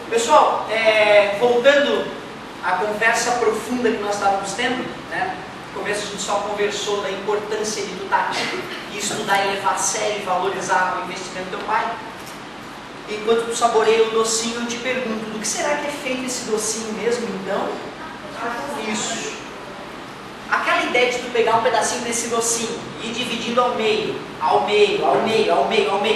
Pessoal, voltando à conversa profunda que nós estávamos tendo, né? No começo a gente só conversou da importância de tu estar aqui e estudar e levar a sério e valorizar o investimento do teu pai. Enquanto tu saboreia o docinho, eu te pergunto, do que será que é feito esse docinho mesmo, então? Isso. Aquela ideia de tu pegar um pedacinho desse docinho e ir dividindo ao meio,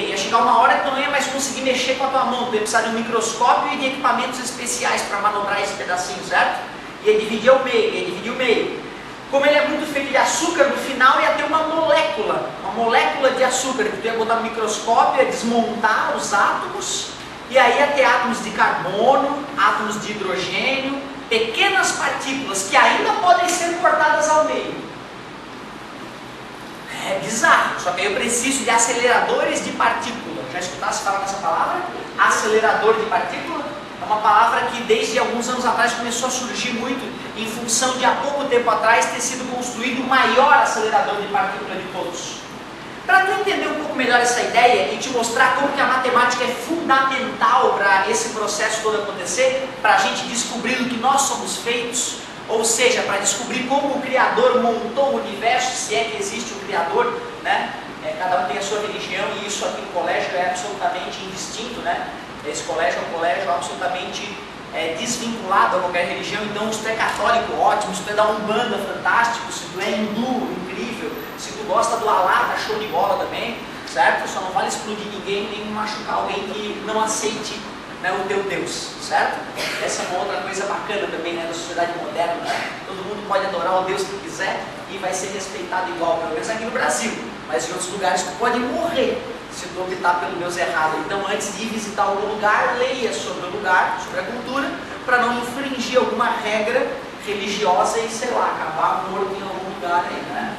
ia chegar uma hora que tu não ia mais conseguir mexer com a tua mão, tu ia precisar de um microscópio e de equipamentos especiais para manobrar esse pedacinho, certo? Ia dividir ao meio, o meio. Como ele é muito feito de açúcar, no final ia ter uma molécula de açúcar, que tu ia botar no microscópio, ia desmontar os átomos, e aí ia ter átomos de carbono, átomos de hidrogênio, pequenas partículas que ainda podem ser cortadas ao meio. É bizarro, só que aí eu preciso de aceleradores de partícula. Já escutasse falar nessa palavra? Acelerador de partícula? É uma palavra que desde alguns anos atrás começou a surgir muito em função de há pouco tempo atrás ter sido construído o maior acelerador de partícula de todos. Para tu entender um pouco melhor essa ideia e te mostrar como que a matemática é fundamental para esse processo todo acontecer, para a gente descobrir do que nós somos feitos, ou seja, para descobrir como o Criador montou o universo, se é que existe um Criador, né? Cada um tem a sua religião e isso aqui no colégio é absolutamente indistinto, né? Esse colégio é um colégio absolutamente desvinculado a qualquer religião, então se tu é católico, ótimo, se tu é da Umbanda, fantástico, se tu é hindu, incrível, se tu gosta do Alá, tá show de bola também, certo? Só não vale explodir ninguém, nem machucar alguém que não aceite, né, o teu Deus, certo? Essa é uma outra coisa bacana também, né, da sociedade moderna, né? Todo mundo pode adorar o Deus que quiser e vai ser respeitado igual, pelo menos aqui no Brasil, mas em outros lugares tu pode morrer se tu optar pelo Deus errado. Então, antes de ir visitar algum lugar, leia sobre o lugar, sobre a cultura, para não infringir alguma regra religiosa e, sei lá, acabar morto em algum lugar aí, né?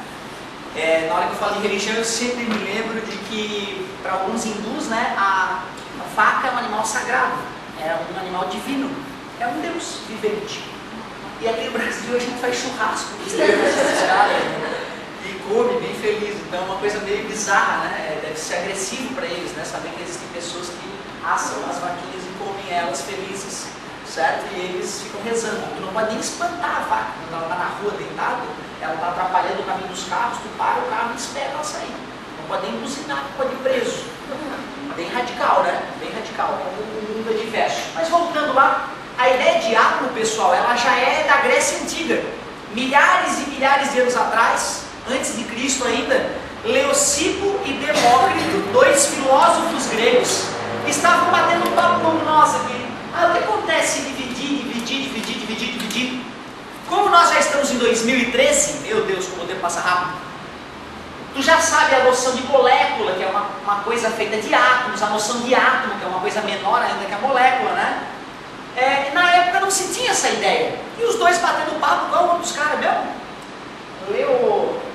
Na hora que eu falo de religião, eu sempre me lembro de que, para alguns hindus, né, a vaca é um animal sagrado, é um animal divino, é um Deus vivente. E aqui no Brasil a gente faz churrasco e come bem feliz, então é uma coisa meio bizarra, né? Deve ser agressivo para eles, né? Saber que existem pessoas que assam as vaquinhas e comem elas felizes, certo? E eles ficam rezando. Tu não pode nem espantar a vaca, quando ela está na rua deitada, ela está atrapalhando o caminho dos carros, tu para o carro e espera ela sair. Não pode nem buzinar, tu pode ir preso. Bem radical, né? Bem radical, como o mundo é diverso. Mas voltando lá, a ideia de átomo, pessoal, ela já é da Grécia Antiga. Milhares e milhares de anos atrás, antes de Cristo ainda, Leucipo e Demócrito, dois filósofos gregos, estavam batendo um papo como nós aqui. O que acontece dividir? Como nós já estamos em 2013, meu Deus, como o tempo passa rápido, tu já sabe a noção de molécula, que é uma coisa feita de átomos, a noção de átomo, que é uma coisa menor ainda que a molécula, né? Na época não se tinha essa ideia. E os dois batendo papo, qual é o nome dos caras mesmo?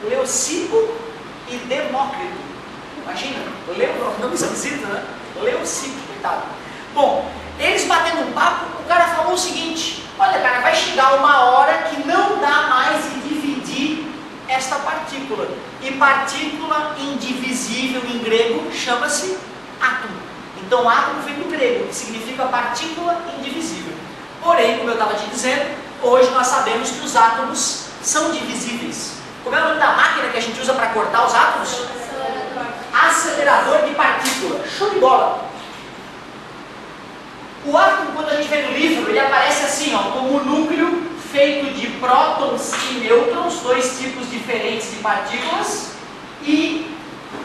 Leucipo e Demócrito. Imagina, nome esquisito, né? Leucipo, coitado. Bom, eles batendo um papo, o cara falou o seguinte: olha, cara, vai chegar uma hora que não dá mais de dividir esta partícula. E partícula indivisível em grego chama-se átomo. Então átomo vem do grego, que significa partícula indivisível. Porém, como eu estava te dizendo, hoje nós sabemos que os átomos são divisíveis. Como é o nome da máquina que a gente usa para cortar os átomos? Acelerador de partícula. Show de bola! O átomo, quando a gente vê no livro, ele aparece assim, ó, como um núcleo feito de prótons e nêutrons, dois tipos diferentes de partículas, e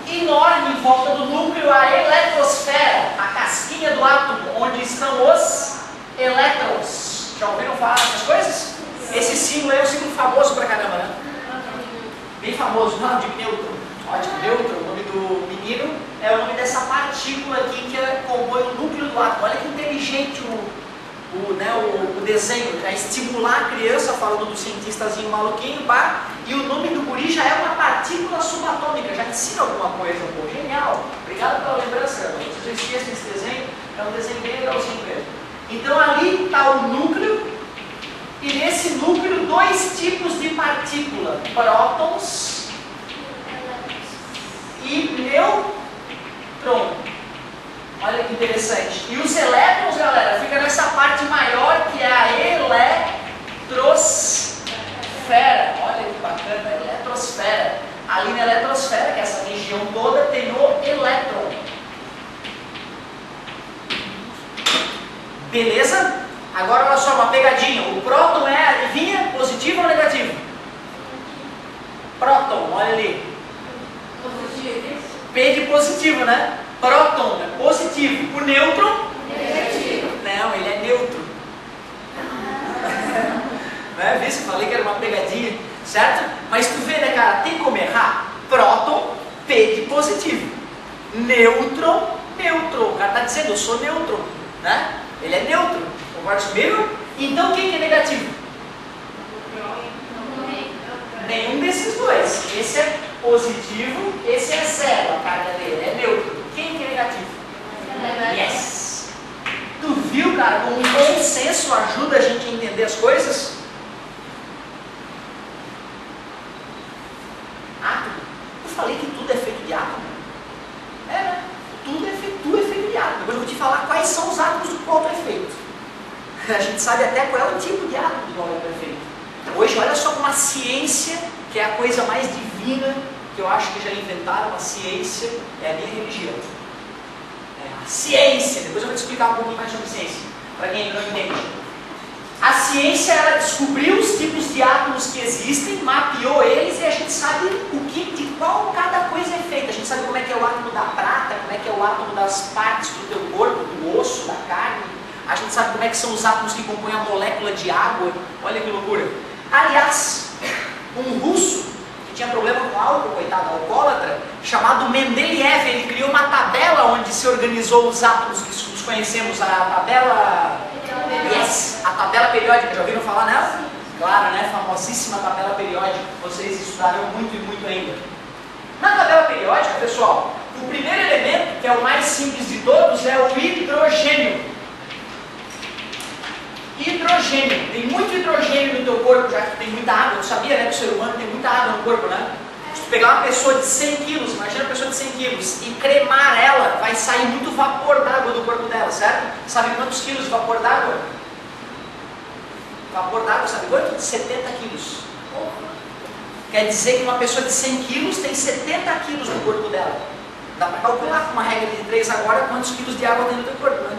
enorme em volta do núcleo a eletrosfera, a casquinha do átomo, onde estão os elétrons. Já ouviram falar dessas coisas? Esse símbolo é um símbolo famoso pra caramba, né? Bem famoso, não, de nêutron. Ótimo, nêutron, o nome do menino é o nome dessa partícula aqui que compõe o núcleo do átomo. Olha que inteligente o desenho, para estimular a criança, falando do cientistazinho maluquinho, e o nome do guri já é uma partícula subatômica, já ensina alguma coisa, pô, genial. Obrigado pela lembrança, vocês não esqueçam esse desenho, é um desenho bem legalzinho mesmo. Então ali está o núcleo, e nesse núcleo dois tipos de partícula, prótons e nêutron. Olha que interessante. E os elétrons, galera, fica nessa parte maior que é a eletrosfera. Olha que bacana, a eletrosfera. Ali na eletrosfera, que é essa região toda, tem o elétron. Beleza? Agora olha só, uma pegadinha. O próton é, adivinha, positivo ou negativo? Próton, olha ali. Positivo. P de positivo, né? Próton é positivo. O nêutron? Negativo. Não, ele é neutro. Não é? Viu? Falei que era uma pegadinha, certo? Mas tu vê, né, cara? Tem como errar? Próton, P de positivo. Nêutron, neutro. O cara está dizendo, eu sou neutro, né? Ele é neutro. Concorda comigo? Então quem que é negativo? Nenhum desses dois. Esse é positivo, esse é zero. A carga dele é neutro. Quem que é negativo? Yes! Tu viu, cara, como um bom senso ajuda a gente a entender as coisas? Átomo. Eu falei que tudo é feito de átomo. É, né? Tudo é feito de átomo. Depois eu vou te falar quais são os átomos do qual tu é feito. A gente sabe até qual é o tipo de átomo do qual tu é feito. Hoje, olha só como a ciência, que é a coisa mais divina que eu acho que já inventaram, a ciência é a minha religião. A ciência, depois eu vou te explicar um pouquinho mais sobre ciência, para quem ainda não entende. A ciência, ela descobriu os tipos de átomos que existem, mapeou eles e a gente sabe de qual cada coisa é feita. A gente sabe como é que é o átomo da prata, como é que é o átomo das partes do teu corpo, do osso, da carne. A gente sabe como é que são os átomos que compõem a molécula de água. Olha que loucura. Aliás, um russo que tinha problema com álcool, coitado, alcoólatra, chamado Mendeleev, ele criou uma tabela onde se organizou os átomos que nós conhecemos, a tabela... Yes, a tabela periódica, já ouviram falar nela? Claro, né? Famosíssima tabela periódica, vocês estudaram muito e muito ainda. Na tabela periódica, pessoal, o primeiro elemento, que é o mais simples de todos, é o hidrogênio. Hidrogênio. Tem muito hidrogênio no teu corpo, já que tem muita água. Eu sabia, né, que o ser humano tem muita água no corpo, né? Se tu pegar uma pessoa de 100 quilos, imagina uma pessoa de 100 quilos, e cremar ela, vai sair muito vapor d'água do corpo dela, certo? Sabe quantos quilos de vapor d'água? Vapor d'água, sabe quanto? 70 quilos. Quer dizer que uma pessoa de 100 quilos tem 70 quilos no corpo dela. Dá para calcular com uma regra de 3 agora quantos quilos de água tem no teu corpo, né?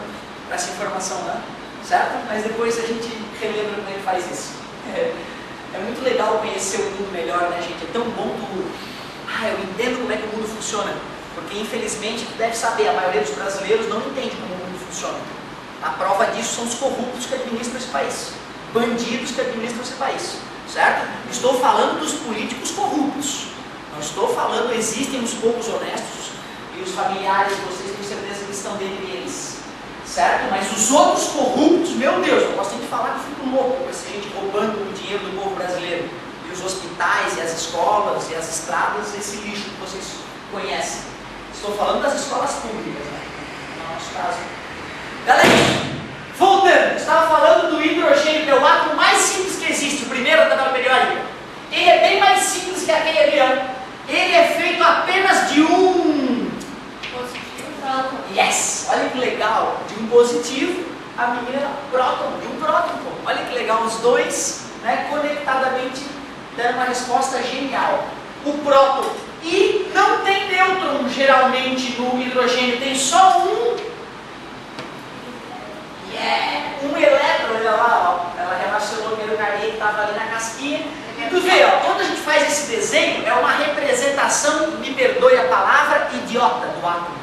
Para essa informação, né? Certo? Mas depois a gente relembra como ele faz isso. É muito legal conhecer o mundo melhor, né, gente? É tão bom tu... eu entendo como é que o mundo funciona. Porque, infelizmente, tu deve saber, a maioria dos brasileiros não entende como o mundo funciona. A prova disso são os corruptos que administram esse país. Bandidos que administram esse país. Certo? Estou falando dos políticos corruptos. Não estou falando, existem os poucos honestos e os familiares, vocês têm certeza que estão dentre eles. Certo? Mas os outros corruptos, meu Deus, eu posso ter que falar que eu fico louco com essa gente roubando o dinheiro do povo brasileiro. E os hospitais, e as escolas, e as estradas, esse lixo que vocês conhecem. Estou falando das escolas públicas, né? No nosso caso. Galera, voltando, estava falando do hidrogênio, que é o átomo mais simples que existe, o primeiro da tabela periódica. Ele é bem mais simples que aquele ali, ó. Ele é feito apenas de um... Yes! Olha que legal! De um positivo, a menina próton, de um próton, pô. Olha que legal, os dois, né, conectadamente dando uma resposta genial. O próton. E não tem nêutron, geralmente, no hidrogênio, tem só um... Um elétron, olha lá, ó. Ela relacionou que era o carinha que estava ali na casquinha. E tu vê, ó, quando a gente faz esse desenho, é uma representação, me perdoe a palavra, idiota do átomo.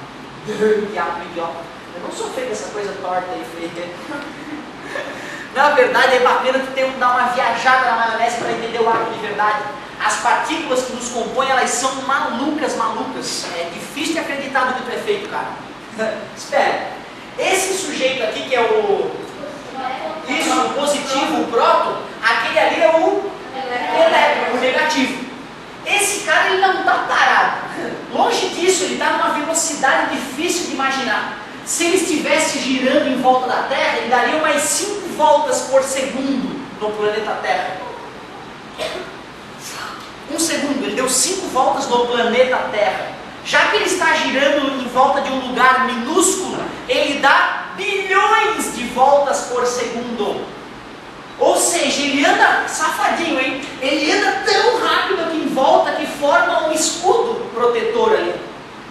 Diabo idiota. Eu não sou feito essa coisa torta aí, feia. Na verdade, é bacana tu dar uma viajada na maionese para entender o átomo de verdade. As partículas que nos compõem, elas são malucas. É difícil de acreditar do que tu é feito, cara. Espera. Esse sujeito aqui, que é o... Isso, o positivo, o próton, aquele ali é o elétron, o negativo. Esse cara, ele não está parado. Longe disso, ele está numa velocidade difícil de imaginar. Se ele estivesse girando em volta da Terra, ele daria umas 5 voltas por segundo no planeta Terra. 1 segundo, ele deu 5 voltas no planeta Terra. Já que ele está girando em volta de um lugar minúsculo, ele dá bilhões de voltas por segundo. Ou seja, ele anda safadinho, hein? Ele anda tão rápido aqui em volta que forma um escudo protetor ali.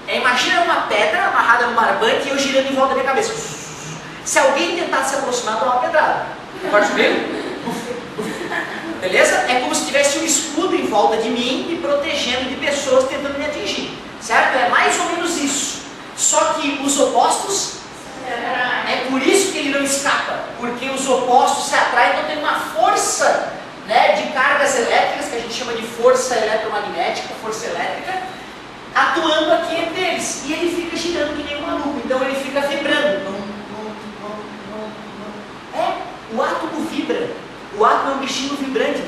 Imagina uma pedra amarrada no barbante e eu girando em volta da minha cabeça. Se alguém tentar se aproximar, dá uma pedrada. Concorda comigo? Beleza? É como se tivesse um escudo em volta de mim me protegendo de pessoas tentando me atingir. Certo? É mais ou menos isso. Só que os opostos, é por isso que ele não escapa. Porque os opostos se atraem, então tem uma força, né, de cargas elétricas, que a gente chama de força eletromagnética, força elétrica, atuando aqui entre eles. E ele fica girando que nem um maluco. Então ele fica vibrando. O átomo vibra. O átomo é um bichinho vibrante.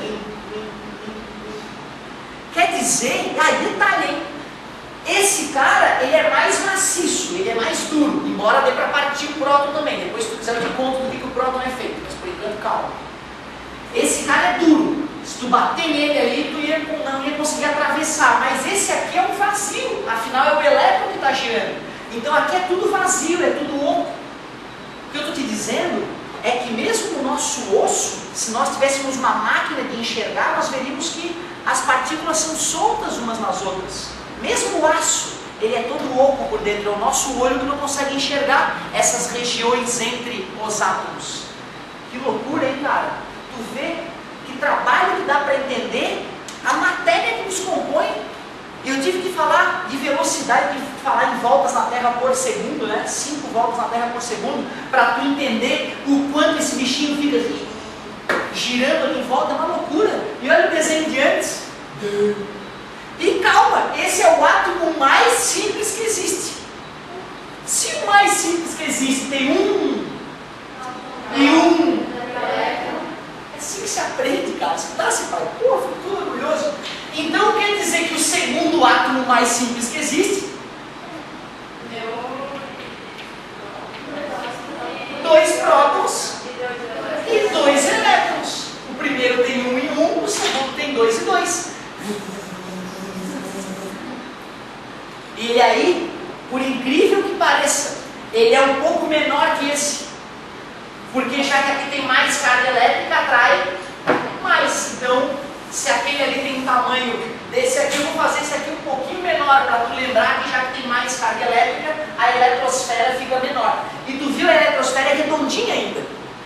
Quer dizer, detalhe, hein? Esse cara, ele é mais maciço, ele é mais duro, embora dê para partir o próton também. Depois, se tu quiser, eu te conto do que o próton é feito, mas por enquanto, calma. Esse cara é duro. Se tu bater nele ali, tu não ia conseguir atravessar. Mas esse aqui é um vazio, afinal é o elétron que está girando. Então aqui é tudo vazio, é tudo oco. O que eu estou te dizendo é que mesmo no nosso osso, se nós tivéssemos uma máquina de enxergar, nós veríamos que as partículas são soltas umas nas outras. Mesmo o aço, ele é todo oco por dentro, é o nosso olho que não consegue enxergar essas regiões entre os átomos. Que loucura, hein, cara? Tu vê que trabalho que dá para entender a matéria que nos compõe. Eu tive que falar de velocidade, tive que falar em voltas na Terra por segundo, né? 5 voltas na Terra por segundo, para tu entender o quanto esse bichinho fica assim, girando ali em volta, é uma loucura. E olha o desenho de antes. E calma, esse é o átomo mais simples que existe. Se o mais simples que existe tem é assim que se aprende, cara. Você tá assim, pai, pô, fico tudo orgulhoso. Então quer dizer que o segundo átomo mais simples que existe, 2 prótons e 2 elétrons. O primeiro tem 1 e 1, o segundo tem 2 e 2. E aí, por incrível que pareça, ele é um pouco menor que esse. Porque já que aqui tem mais carga elétrica, atrai mais. Então, se aquele ali tem um tamanho desse aqui, eu vou fazer esse aqui um pouquinho menor, para tu lembrar que já que tem mais carga elétrica, a eletrosfera fica menor. E tu viu, a eletrosfera é redondinha ainda.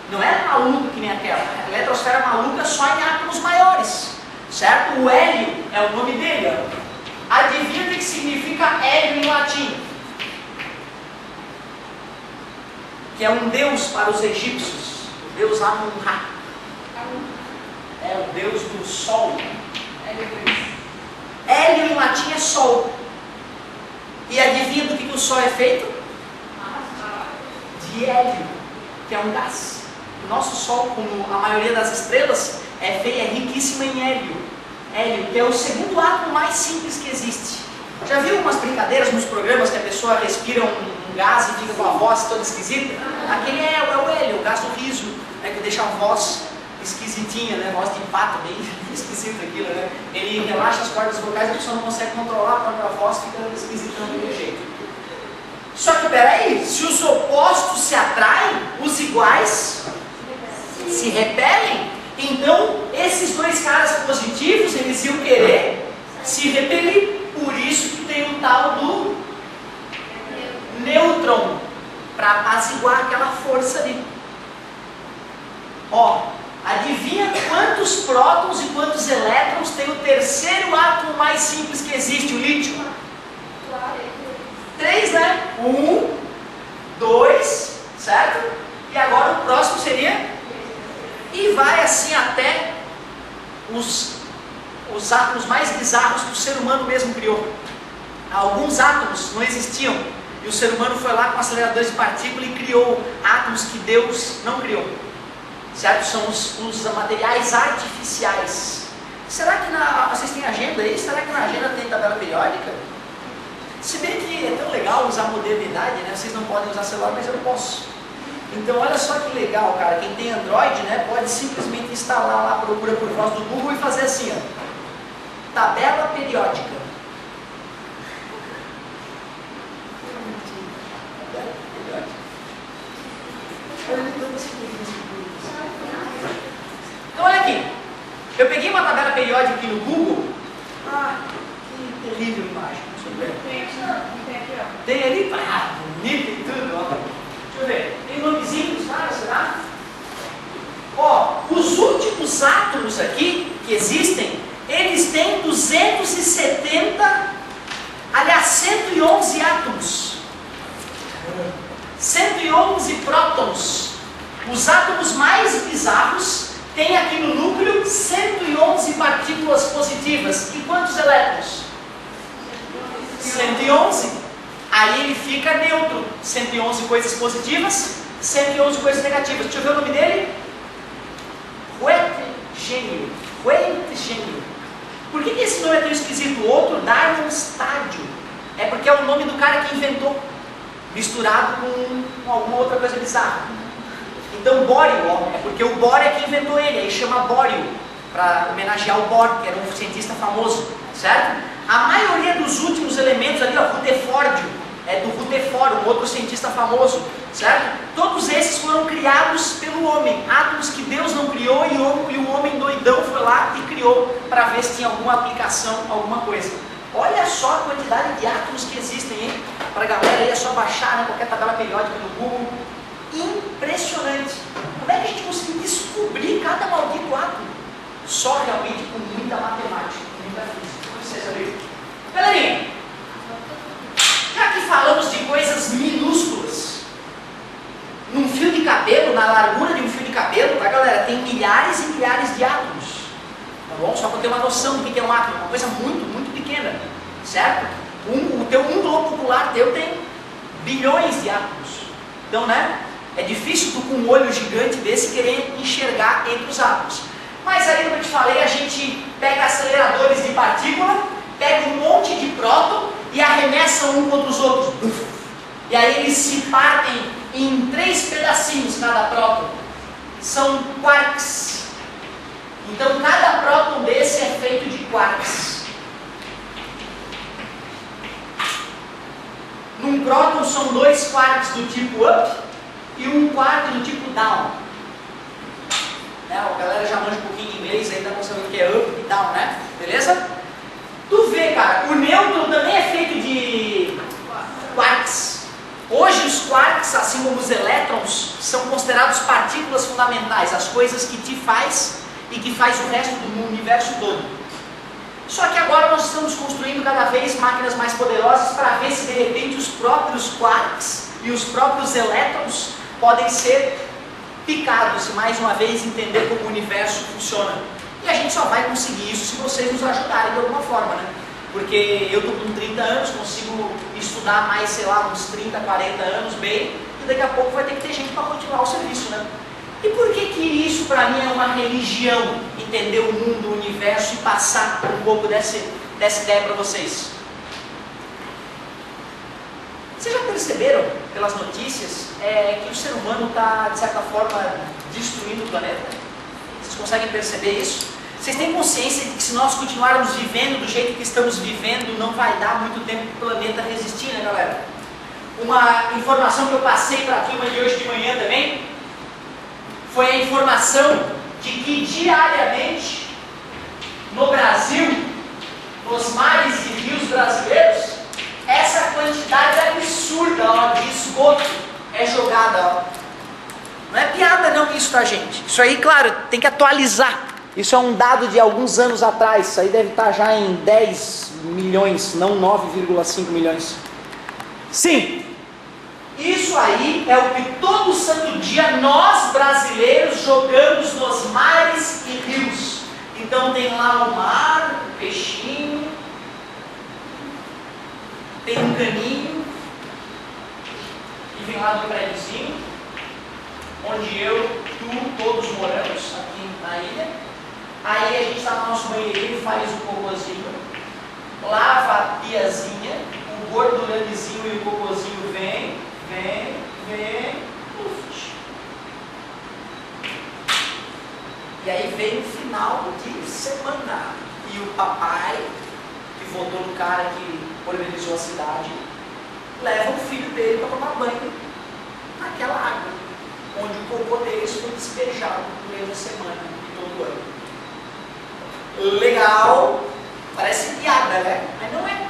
Não é maluca que nem aquela. A eletrosfera maluca só em átomos maiores. Certo? O hélio é o nome dele, ó. Adivinha o que significa hélio em latim? Que é um deus para os egípcios. O deus Amun-Ra. É o deus do sol. Hélio em latim é sol. E adivinha do que o sol é feito? De hélio, que é um gás. O nosso sol, como a maioria das estrelas, é riquíssima em hélio. Hélio, que é o segundo átomo mais simples que existe. Já viu umas brincadeiras nos programas que a pessoa respira um gás e fica com a voz toda esquisita? Aquele é o hélio, o gás do riso, né, que deixa a voz esquisitinha, né, voz de pato, bem esquisito aquilo, né? Ele relaxa as cordas vocais, a pessoa não consegue controlar a própria voz, fica esquisitão daquele jeito. Só que peraí, se os opostos se atraem, os iguais se repelem. Então, esses 2 caras positivos, eles iam querer se repelir. Por isso que tem o tal do nêutron, para apaziguar aquela força ali. Ó, adivinha quantos prótons e quantos elétrons tem o terceiro átomo mais simples que existe, o lítio? 3, né? 1, 2, certo? E agora o próximo seria... E vai assim até os átomos mais bizarros que o ser humano mesmo criou. Alguns átomos não existiam. E o ser humano foi lá com aceleradores de partícula e criou átomos que Deus não criou. Certo? São os materiais artificiais. Será que vocês têm agenda aí? Será que na agenda tem tabela periódica? Se bem que é tão legal usar a modernidade, né? Vocês não podem usar celular, mas eu posso. Então olha só que legal, cara, quem tem Android, né, pode simplesmente instalar lá, procura por voz do Google e fazer assim, ó, tabela periódica. Então olha aqui, eu peguei uma tabela periódica aqui no Google. Ah, que terrível imagem. Tem ali, bonito e tudo, ó. Deixa eu ver, tem nomezinho dos caras, será? Ó, os últimos átomos aqui que existem, eles têm 270, aliás, 111 átomos. 111 prótons. Os átomos mais bizarros têm aqui no núcleo 111 partículas positivas. E quantos elétrons? 111. Aí ele fica neutro. 111 coisas positivas, 111 coisas negativas. Deixa eu ver o nome dele. Roentgênio. Roentgênio. Por que esse nome é tão esquisito? O outro, Darmstadt, é porque é o nome do cara que inventou, misturado com alguma outra coisa bizarra. Então bório, ó, é porque o Bohr é que inventou ele, aí chama bório, para homenagear o Bohr, que era um cientista famoso, certo? A maioria dos últimos elementos ali, ó, Rutherfórdio, é do Rutherford, um outro cientista famoso, certo? Todos esses foram criados pelo homem, átomos que Deus não criou e o homem doidão foi lá e criou para ver se tinha alguma aplicação, alguma coisa. Olha só a quantidade de átomos que existem, hein? Para a galera aí é só baixar, né, qualquer tabela periódica no Google. Impressionante! Como é que a gente conseguiu descobrir cada maldito átomo? Só realmente com muita matemática, com muita física. Com licença, amigo. Galerinha, já que falamos de coisas minúsculas, num fio de cabelo, na largura de um fio de cabelo, tá, galera? Tem milhares e milhares de átomos. Tá bom? Só para ter uma noção do que é um átomo, uma coisa muito, muito pequena, certo? O teu globo ocular teu tem bilhões de átomos. Então, né? É difícil tu com um olho gigante desse querer enxergar entre os átomos. Mas aí, como eu te falei, a gente pega aceleradores de partícula, pega um monte de próton e arremessa um contra os outros. E aí eles se partem em 3 pedacinhos cada próton. São quarks. Então cada próton desse é feito de quarks. Num próton são 2 quarks do tipo up e um quark do tipo down. Né? A galera já manja um pouquinho de inglês, ainda não sabe o que é up e down, né? Beleza? Tu vê, cara, o nêutron também é feito de quarks. Hoje os quarks, assim como os elétrons, são considerados partículas fundamentais, as coisas que te faz e que faz o resto do universo todo. Só que agora nós estamos construindo cada vez máquinas mais poderosas para ver se de repente os próprios quarks e os próprios elétrons podem ser picados e mais uma vez entender como o universo funciona. E a gente só vai conseguir isso se vocês nos ajudarem de alguma forma, né? Porque eu estou com 30 anos, consigo estudar mais, sei lá, uns 30, 40 anos bem, e daqui a pouco vai ter que ter gente para continuar o serviço, né? E por que isso para mim é uma religião, entender o mundo, o universo e passar um pouco dessa ideia para vocês? Vocês já perceberam, pelas notícias, que o ser humano está, de certa forma, destruindo o planeta? Vocês conseguem perceber isso? Vocês têm consciência de que se nós continuarmos vivendo do jeito que estamos vivendo, não vai dar muito tempo para o planeta resistir, né, galera? Uma informação que eu passei para a turma de hoje de manhã também, foi a informação de que diariamente, no Brasil, nos mares e rios brasileiros, essa quantidade absurda, ó, de esgoto é jogada, ó. Não é piada não isso, tá, gente? Isso aí, claro, tem que atualizar. Isso é um dado de alguns anos atrás. Isso aí deve estar já em 10 milhões, não 9,5 milhões. Sim, isso aí é o que todo santo dia nós brasileiros jogamos nos mares e rios. Então tem lá o mar, o peixinho, tem um caninho, e vem lá do prédiozinho, onde eu, tu, todos moramos aqui na ilha. Aí a gente está no nosso banheirinho, faz o cocôzinho, lava a piazinha, o gordurandezinho e o cocôzinho vem, uf. E aí vem o final de semana, e o papai, que votou no cara que organizou a cidade, leva o filho dele para tomar banho naquela água. onde o cocô deles foi despejado no meio da semana e todo ano. Legal, parece piada, né? Mas não é.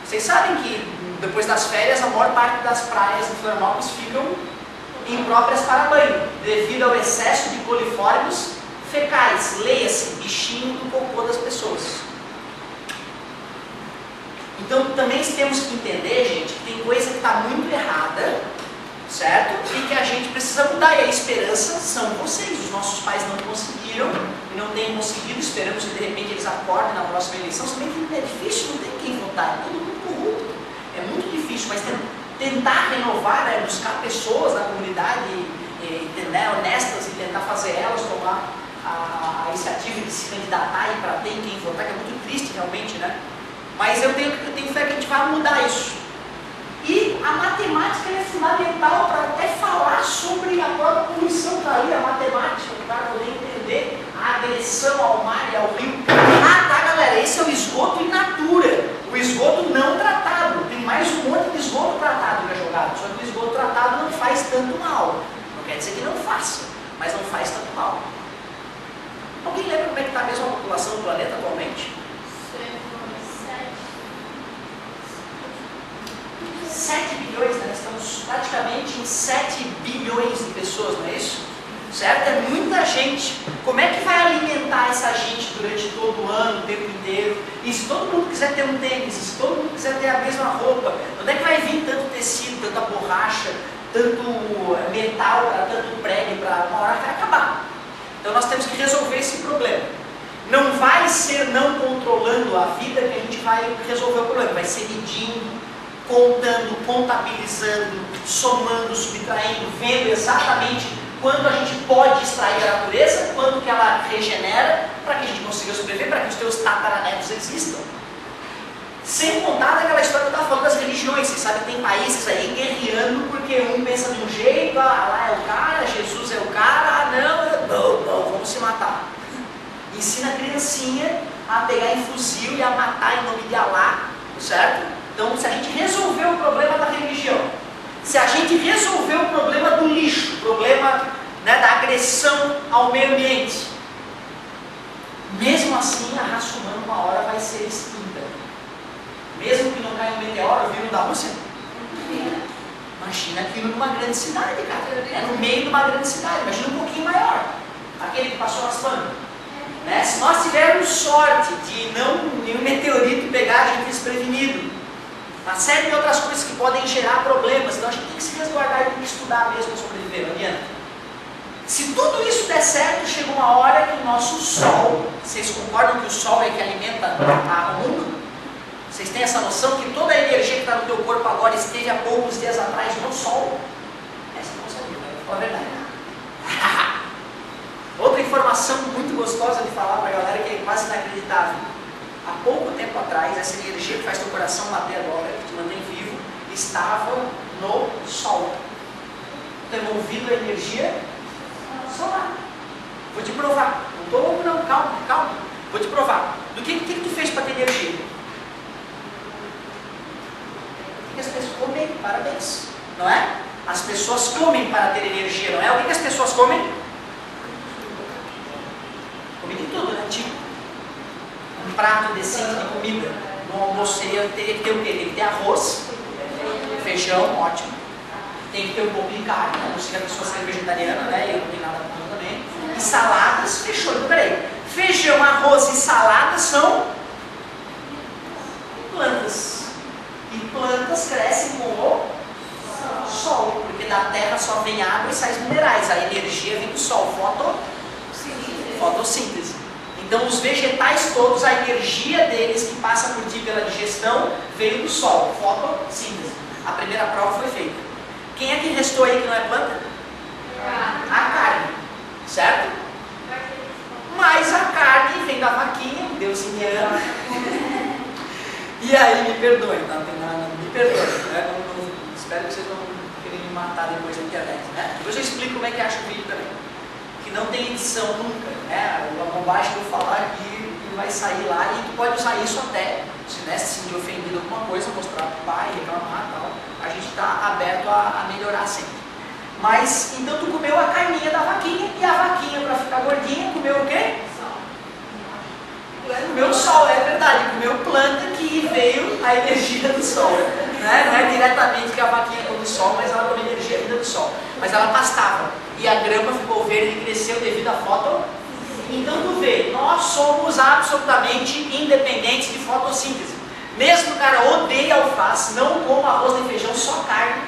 Vocês sabem que depois das férias a maior parte das praias de Florianópolis ficam impróprias para banho, devido ao excesso de coliformes fecais, leia-se, bichinho do cocô das pessoas. Então também temos que entender, gente, que tem coisa que está muito errada, certo? E que a gente precisa mudar. E a esperança são vocês. Os nossos pais não conseguiram e não têm conseguido. Esperamos que de repente eles acordem na próxima eleição. Se bem que é difícil, não tem quem votar, é todo mundo corrupto. É muito difícil, mas tentar renovar, né, buscar pessoas da comunidade né, honestas e tentar fazer elas tomar a iniciativa de se candidatar e para ter quem votar, que é muito triste realmente, né? Mas eu tenho fé que a gente vai mudar isso. E a matemática é fundamental para até falar sobre a própria poluição. Está aí a matemática, para poder entender a agressão ao mar e ao rio. Ah, tá, galera, esse é o esgoto in natura, o esgoto não tratado. Tem mais um monte de esgoto tratado que é jogado, só que o esgoto tratado não faz tanto mal. Não quer dizer que não faça, mas não faz tanto mal. Alguém lembra como é que está mesmo a população do planeta atualmente? 7 bilhões, né? Estamos praticamente em 7 bilhões de pessoas, não é isso? Certo? É muita gente. Como é que vai alimentar essa gente durante todo o ano, o tempo inteiro? E se todo mundo quiser ter um tênis, se todo mundo quiser ter a mesma roupa, onde é que vai vir tanto tecido, tanta borracha, tanto metal, para tanto prego, para uma hora vai acabar. Então nós temos que resolver esse problema. Não vai ser não controlando a vida que a gente vai resolver o problema, vai ser medindo, contando, contabilizando, somando, subtraindo, vendo exatamente quanto a gente pode extrair da natureza, quanto que ela regenera, para que a gente consiga sobreviver, para que os teus tataranetos existam. Sem contar daquela história que eu estava falando das religiões. Vocês sabem que tem países aí guerreando porque um pensa de um jeito, ah, lá é o cara, Jesus é o cara, ah, não, vamos se matar. Ensina a criancinha a pegar em fuzil e a matar em nome de Alá, certo? Então, se a gente resolver o problema da religião, se a gente resolver o problema do lixo, o problema, né, da agressão ao meio ambiente, mesmo assim a raça humana uma hora vai ser extinta. Mesmo que não caia um meteoro vindo da Rússia. Imagina aquilo numa grande cidade, cara. É no meio de uma grande cidade, imagina um pouquinho maior. Aquele que passou raspando. Né? Se nós tivermos sorte de nenhum meteorito pegar a gente desprevenido, uma série de outras coisas que podem gerar problemas, então a gente tem que se resguardar e tem que estudar mesmo para sobreviver, não adianta. Se tudo isso der certo, chega uma hora que o nosso Sol, vocês concordam que o Sol é que alimenta o mundo? Vocês têm essa noção que toda a energia que está no teu corpo agora esteve há poucos dias atrás no Sol? Essa eu não sabia, mas eu vou falar a verdade. Outra informação muito gostosa de falar para a galera que é quase inacreditável. Há pouco tempo atrás, essa energia que faz teu coração bater agora, que te mantém vivo, estava no Sol. Então, envolvido a energia solar. Vou te provar. Não estou louco não, calma. Vou te provar. Do que tu fez para ter energia? O que as pessoas comem? Parabéns. Não é? As pessoas comem para ter energia, não é? O que as pessoas comem? Comem de tudo, né? Tipo, um prato decente de comida. No almoço teria que ter o quê? Tem que ter arroz, feijão, ótimo. Tem que ter um pouco de carne, a não ser que a pessoa seja vegetariana, né? Eu não tenho nada contra também. E saladas, fechou. Então, peraí. Feijão, arroz e saladas são plantas. E plantas crescem com o sol, porque da terra só vem água e sais minerais. A energia vem do sol, fotossíntese. Então os vegetais todos, a energia deles que passa por ti pela digestão, veio do sol, fotossíntese. A primeira prova foi feita. Quem é que restou aí que não é planta? A carne, certo? Mas a carne vem da vaquinha, Deus me ama. E aí, me perdoem, não tem nada, me perdoem, né? Espero que vocês não querem me matar depois da internet, né? Depois eu explico como é que acha o vídeo também. Que não tem edição nunca, né? A bobagem que eu falar aqui vai sair lá e tu pode usar isso até, se né, se sentir ofendido com alguma coisa, mostrar pro pai, reclamar e tal. A gente está aberto a melhorar sempre. Mas, então tu comeu a carninha da vaquinha, e a vaquinha, para ficar gordinha, comeu o quê? Comeu o sol, é verdade, comeu planta que veio a energia do sol. Né? Não é diretamente que a vaquinha come o sol, mas ela come energia vinda do sol. Mas ela pastava, e a grama ficou verde e cresceu devido à foto. Então tu vê, nós somos absolutamente independentes de fotossíntese. Mesmo o cara odeia alface, não coma arroz nem feijão, só carne.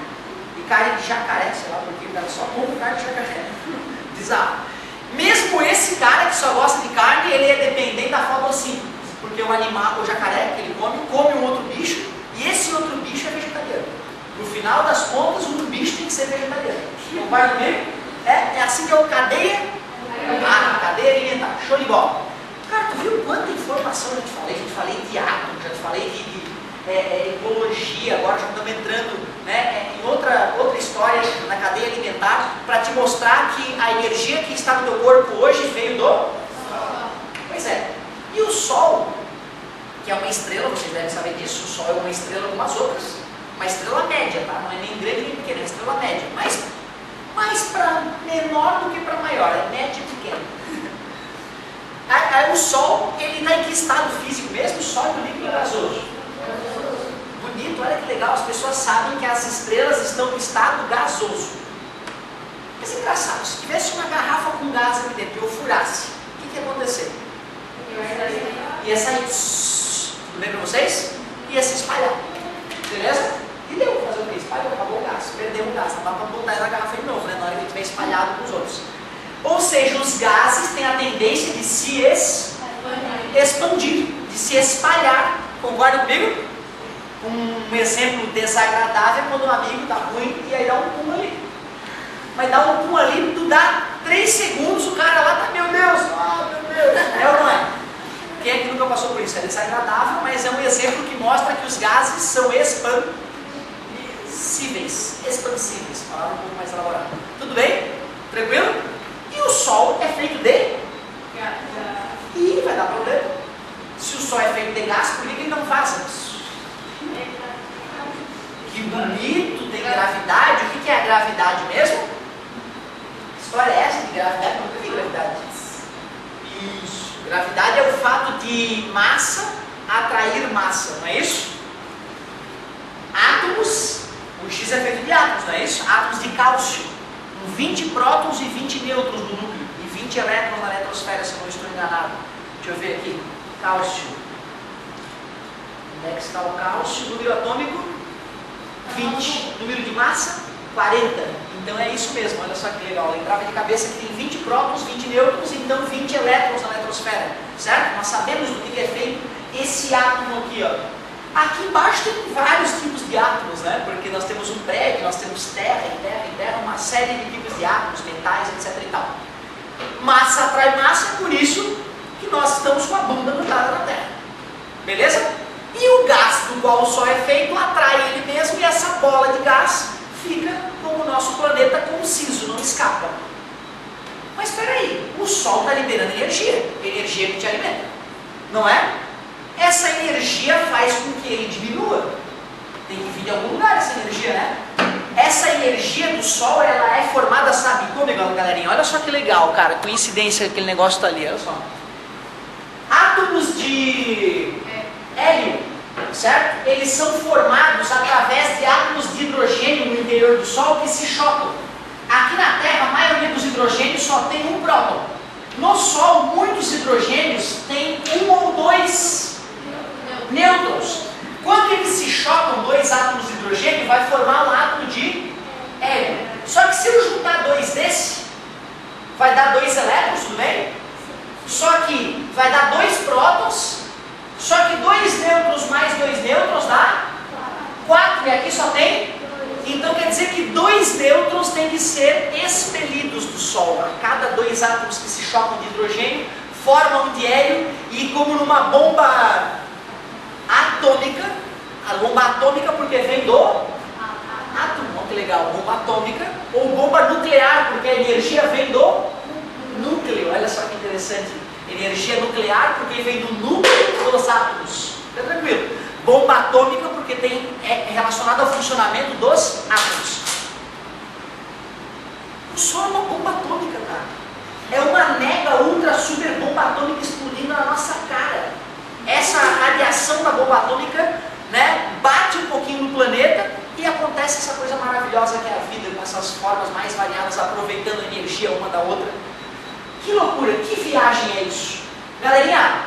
E carne de jacaré, sei lá porque o cara só come carne de jacaré. Bizarro. Mesmo esse cara que só gosta de carne, ele é dependente da fotossíntese. Porque o animal, o jacaré que ele come um outro bicho, e esse outro bicho é vegetariano. No final das contas, um bicho tem que ser vegetariano. Concorda comigo? É assim que é o cadeia alimentar. Show de bola. Cara, tu viu quanta informação eu te falei? Já te falei de átomo, já te falei de ecologia, agora já estamos entrando, né, em outra história na cadeia alimentar para te mostrar que a energia que está no teu corpo hoje veio do Sol. Pois é. E o Sol, que é uma estrela, vocês devem saber disso, o Sol é uma estrela como as outras, uma estrela média, tá? Não é nem grande nem pequena, é uma estrela média, mas mais para menor do que para maior, é média e pequena. Aí o Sol, ele está em que estado físico mesmo? Sólido, líquido e gasoso? Bonito, olha que legal, as pessoas sabem que as estrelas estão no estado gasoso. Mas é engraçado, se tivesse uma garrafa com gás aqui dentro e eu furasse, o que ia acontecer? Ia sair, tudo bem para vocês? Ia se espalhar, beleza? E deu, fazer o quê? Espalhou, acabou o gás, perdeu o gás, não dá para botar na garrafa de novo, né? Na hora que ele estiver espalhado com os outros. Ou seja, os gases têm a tendência de se expandir, de se espalhar. Concorda comigo? Um exemplo desagradável é quando um amigo está ruim e aí dá um pum ali. Mas dá um pum ali, tu dá 3 segundos, o cara lá tá, meu Deus, meu Deus. É ou não é? Quem é que nunca passou por isso? É desagradável, mas é um exemplo que mostra que os gases são expansíveis. Expansíveis, palavra um pouco mais elaborada. Tudo bem? Tranquilo? E o Sol é feito de? E vai dar problema. Se o Sol é feito de gás, por que ele não faz isso? Que bonito, tem gravidade. O que é a gravidade mesmo? Que história é essa de gravidade? Eu nunca vi gravidade. Isso. Gravidade é o fato de massa atrair massa, não é isso? Átomos, o X é feito de átomos, não é isso? Átomos de cálcio, com 20 prótons e 20 nêutrons no núcleo, e 20 elétrons na eletrosfera, se eu não estou enganado. Deixa eu ver aqui, cálcio. Onde é que está o cálcio? Número atômico, 20. Número de massa, 40. Então é isso mesmo, olha só que legal. Lembrava de cabeça que tem 20 prótons, 20 nêutrons, então 20 elétrons na eletrosfera, certo? Nós sabemos do que é feito esse átomo aqui, ó. Aqui embaixo tem vários tipos de átomos, né? Porque nós temos um prédio, nós temos terra, uma série de tipos de átomos, metais, etc e tal. Massa atrai massa, é por isso que nós estamos com a bunda grudada na Terra. Beleza? E o gás do qual o Sol é feito atrai ele mesmo e essa bola de gás fica como o nosso planeta conciso, não escapa. Mas espera aí, o Sol está liberando energia que te alimenta, não é? Essa energia faz com que ele diminua. Tem que vir de algum lugar essa energia, né? Essa energia do Sol, ela é formada, sabe como, galerinha? Olha só que legal, cara, coincidência, aquele negócio está ali, olha só. Átomos de hélio, certo? Eles são formados através de átomos de hidrogênio no interior do Sol que se chocam. Aqui na Terra, a maioria dos hidrogênios só tem um próton. No Sol, muitos hidrogênios têm 1 ou 2 nêutrons. Quando eles se chocam, 2 átomos de hidrogênio, vai formar um átomo de hélio. Só que se eu juntar 2 desse, vai dar 2 elétrons, tudo bem? Só que vai dar 2 prótons, só que 2 nêutrons mais 2 nêutrons dá 4, e aqui só tem. Então quer dizer que 2 nêutrons têm que ser expelidos do Sol. A cada 2 átomos que se chocam de hidrogênio, formam um de hélio, e como numa bomba atômica, a bomba atômica porque vem do átomo, olha que legal, bomba atômica, ou bomba nuclear, porque a energia vem do núcleo, olha só que interessante, energia nuclear porque vem do núcleo dos átomos, fica tranquilo, bomba atômica porque é relacionada ao funcionamento dos átomos. Sol é uma bomba atômica, cara. É uma mega, ultra, super bomba atômica explodindo na nossa cara. Essa radiação da bomba atômica, né, bate um pouquinho no planeta e acontece essa coisa maravilhosa que é a vida, com essas formas mais variadas, aproveitando a energia uma da outra. Que loucura, que viagem é isso? Galerinha,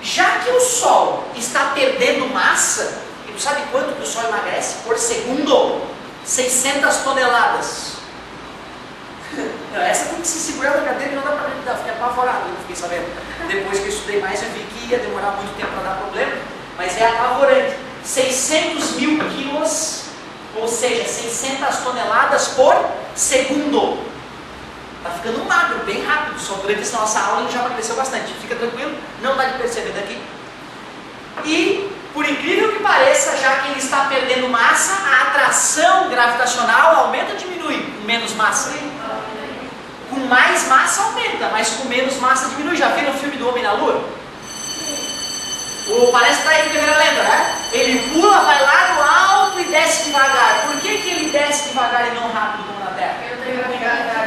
já que o Sol está perdendo massa, e tu sabe quanto que o Sol emagrece por segundo? 600 toneladas. Essa tem que se segurar na cadeira e não dá pra acreditar, fiquei apavorado, eu fiquei sabendo. Depois que eu estudei mais, eu vi que ia demorar muito tempo para dar problema, mas é apavorante. 600 mil quilos, ou seja, 600 toneladas por segundo. Está ficando magro, bem rápido, só durante essa nossa aula ele já emagreceu bastante. Fica tranquilo, não dá de perceber daqui. E, por incrível que pareça, já que ele está perdendo massa, a atração gravitacional aumenta ou diminui com menos massa? Com mais massa aumenta, mas com menos massa diminui. Já viram o filme do Homem na Lua? Parece que está aí em câmera lenta, né? Ele pula, vai lá no alto e desce devagar. Por que ele desce devagar e não rápido como na Terra?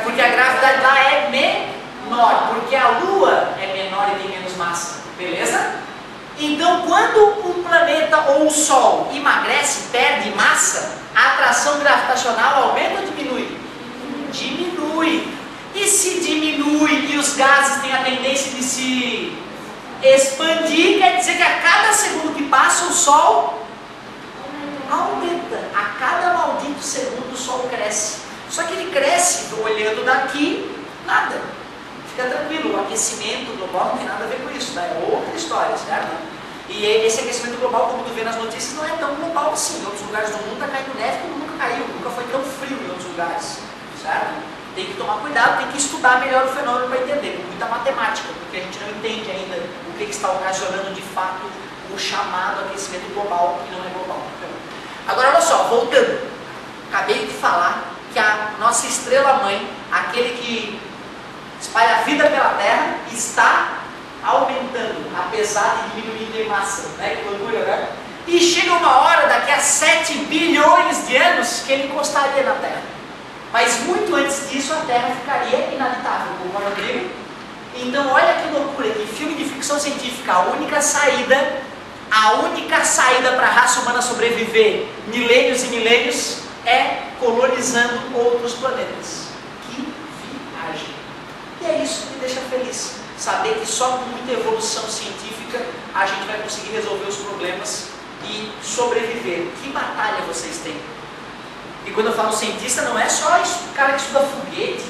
Porque a gravidade lá é menor, porque a Lua é menor e tem menos massa, beleza? Então, quando um planeta ou o Sol emagrece, perde massa, a atração gravitacional aumenta ou diminui? Diminui. E se diminui e os gases têm a tendência de se expandir, quer dizer que a cada segundo que passa o Sol aumenta. A cada maldito segundo o Sol cresce. Só que ele cresce olhando daqui, nada. Fica tranquilo, o aquecimento global não tem nada a ver com isso, tá? É outra história, certo? E esse aquecimento global, como tu vê nas notícias, não é tão global assim. Em outros lugares do mundo está caindo neve como nunca caiu, nunca foi tão frio em outros lugares, certo? Tem que tomar cuidado, tem que estudar melhor o fenômeno para entender, com muita matemática, porque a gente não entende ainda o que está ocasionando de fato o chamado aquecimento global, que não é global. Agora olha só, voltando, acabei de falar que a nossa estrela-mãe, aquele que espalha a vida pela Terra, está aumentando, apesar de diminuir em massa, né? Que loucura, né? E chega uma hora, daqui a 7 bilhões de anos, que ele encostaria na Terra. Mas muito antes disso, a Terra ficaria inabitável, concorda comigo? Então olha que loucura, que filme de ficção científica, a única saída para a raça humana sobreviver milênios e milênios é colonizando outros planetas. Que viagem! E é isso que me deixa feliz, saber que só com muita evolução científica a gente vai conseguir resolver os problemas e sobreviver. Que batalha vocês têm! E quando eu falo cientista, não é só isso, o cara que estuda foguete,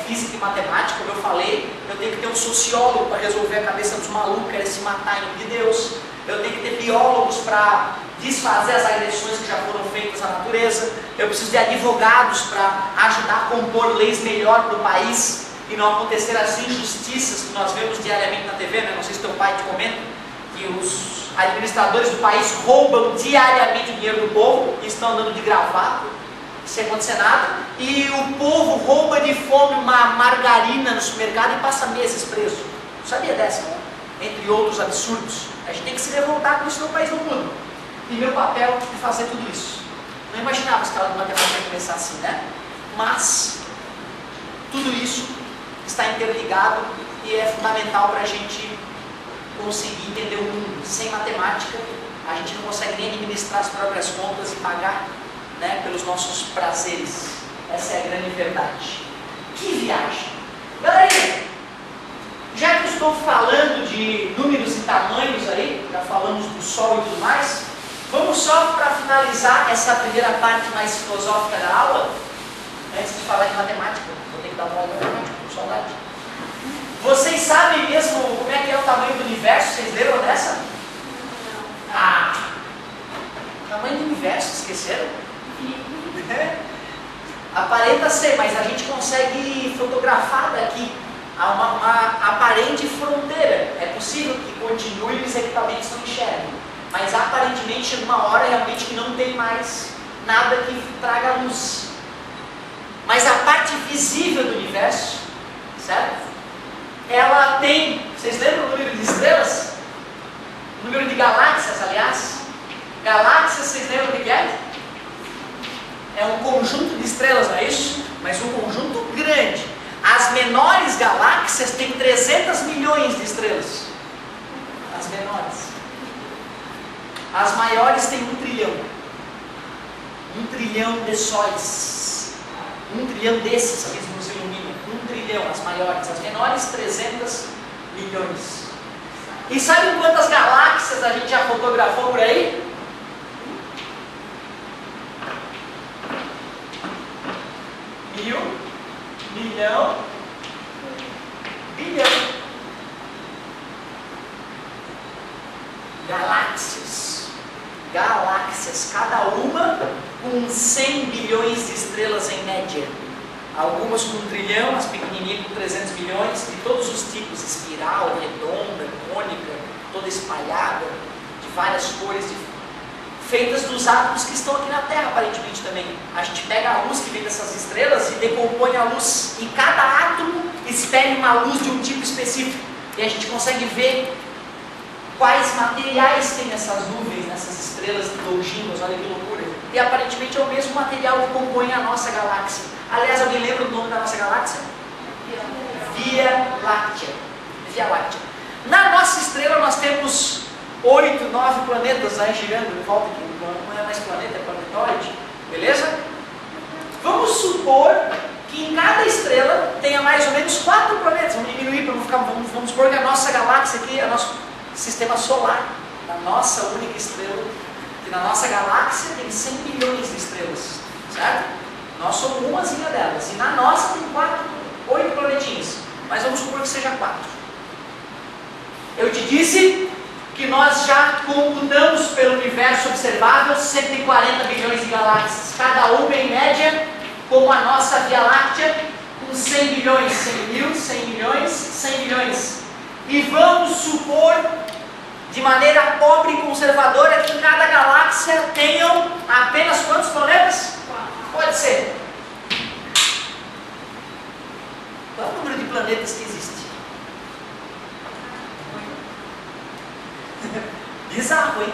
física e matemática, como eu falei, eu tenho que ter um sociólogo para resolver a cabeça dos malucos, querem se matar em nome de Deus, eu tenho que ter biólogos para desfazer as agressões que já foram feitas à natureza, eu preciso de advogados para ajudar a compor leis melhor para o país e não acontecer as injustiças que nós vemos diariamente na TV, né? Não sei se teu pai te comenta, que os administradores do país roubam diariamente o dinheiro do povo e estão andando de gravata, sem acontecer nada, e o povo rouba de fome uma margarina no supermercado e passa meses preso. Sabia dessa, né? Entre outros absurdos. A gente tem que se revoltar com isso no país do mundo. E meu papel é fazer tudo isso. Não imaginava a escala de matemática começar assim, né? Mas tudo isso está interligado e é fundamental para a gente conseguir entender o mundo. Sem matemática, a gente não consegue nem administrar as próprias contas e pagar, né, pelos nossos prazeres. Essa é a grande verdade. Que viagem! Galera, já que eu estou falando de números e tamanhos aí, já falamos do Sol e tudo mais, vamos só para finalizar essa primeira parte mais filosófica da aula, antes de falar de matemática. Vou ter que dar uma aula de matemática, com saudade. Vocês sabem mesmo como é que é o tamanho do universo? Vocês leram dessa? Ah! Tamanho do universo, esqueceram? Aparenta ser, mas a gente consegue fotografar daqui a uma aparente fronteira. É possível que continue e os equipamentos não enxerguem, mas aparentemente chega uma hora realmente que não tem mais nada que traga luz. Mas a parte visível do universo, certo? Ela tem, vocês lembram o número de estrelas? O número de galáxias, aliás? Galáxias, vocês lembram o que é? É um conjunto de estrelas, não é isso? Mas um conjunto menores galáxias têm 300 milhões de estrelas. As menores. As maiores têm 1 trilhão. 1 trilhão de sóis. 1 trilhão desses que nos iluminam. 1 trilhão, as maiores. As menores, 300 milhões. E sabe quantas galáxias a gente já fotografou por aí? 1.000, milhão, bilhão. Galáxias. Galáxias. Cada uma com 100 bilhões de estrelas em média. Algumas com 1 trilhão, as pequenininhas com 300 milhões, de todos os tipos, espiral, redonda, cônica, toda espalhada, de várias cores, feitas dos átomos que estão aqui na Terra, aparentemente também. A gente pega a luz que vem dessas estrelas e decompõe a luz, e cada átomo espelha uma luz de um tipo específico, e a gente consegue ver quais materiais tem nessas nuvens, nessas estrelas longínquas, olha que loucura. E aparentemente é o mesmo material que compõe a nossa galáxia. Aliás, alguém lembra o nome da nossa galáxia? Via Láctea. Via Láctea. Na nossa estrela nós temos 8, 9 planetas aí girando em volta aqui. Não é mais planeta, é planetoide. Beleza? Vamos supor que em cada estrela tenha mais ou menos 4 planetas. Vamos diminuir para não ficar. Vamos supor que a nossa galáxia aqui é o nosso sistema solar. Na nossa única estrela. Que na nossa galáxia tem 100 milhões de estrelas. Certo? Nós somos umazinha delas. E na nossa tem 8 planetinhas. Mas vamos supor que seja 4. Eu te disse que nós já computamos pelo universo observável 140 bilhões de galáxias. Cada uma em média, como a nossa Via Láctea, com 100 bilhões, 100 mil, 100 milhões, 100 milhões. E vamos supor, de maneira pobre e conservadora, que em cada galáxia tenham apenas quantos planetas? Pode ser. Qual é o número de planetas que existe? Bizarro, hein?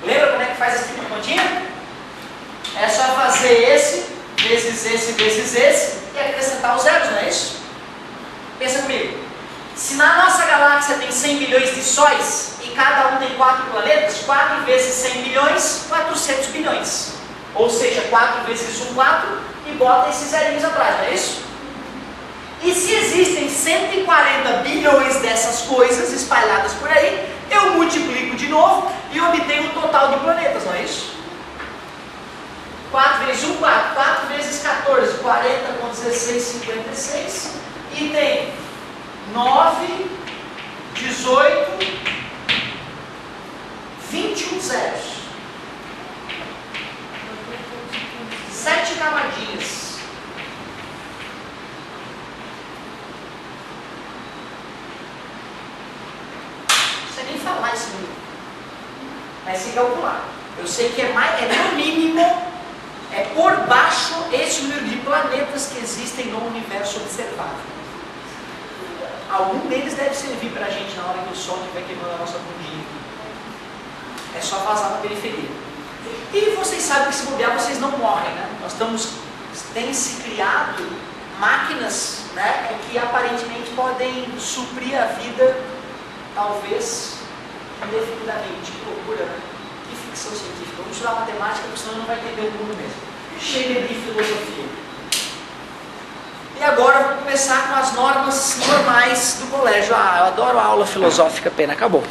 Lembra como é que faz esse tipo de continha? É só fazer esse, vezes esse, e acrescentar os zeros, não é isso? Pensa comigo. Se na nossa galáxia tem 100 bilhões de sóis, e cada um tem 4 planetas, 4 vezes 100 bilhões, 400 bilhões. Ou seja, 4 vezes 1, 4, e bota esses zerinhos atrás, não é isso? E se existem 140 bilhões dessas coisas espalhadas por aí, eu multiplico de novo e obtenho o total de planetas, não é isso? 4 vezes 1, 4. 4 vezes 14, 40 com 16, 56. E tem 9, 18, 21 zeros. 7 camadinhas. Não sei nem falar esse número. Mas se calcular. Eu sei que é no mínimo, é por baixo esse número de planetas que existem no universo observável. Algum deles deve servir para a gente na hora que o sol estiver queimando a nossa bundinha. É só vazar na periferia. E vocês sabem que se bobear vocês não morrem, né? Tem se criado máquinas, né, que aparentemente podem suprir a vida, talvez, indefinidamente. Que loucura, né? Que ficção científica. Vamos estudar matemática, porque senão não vai entender o mundo mesmo. Cheio de filosofia. E agora vamos começar com as normas normais do colégio. Ah, eu adoro a aula filosófica, pena, acabou.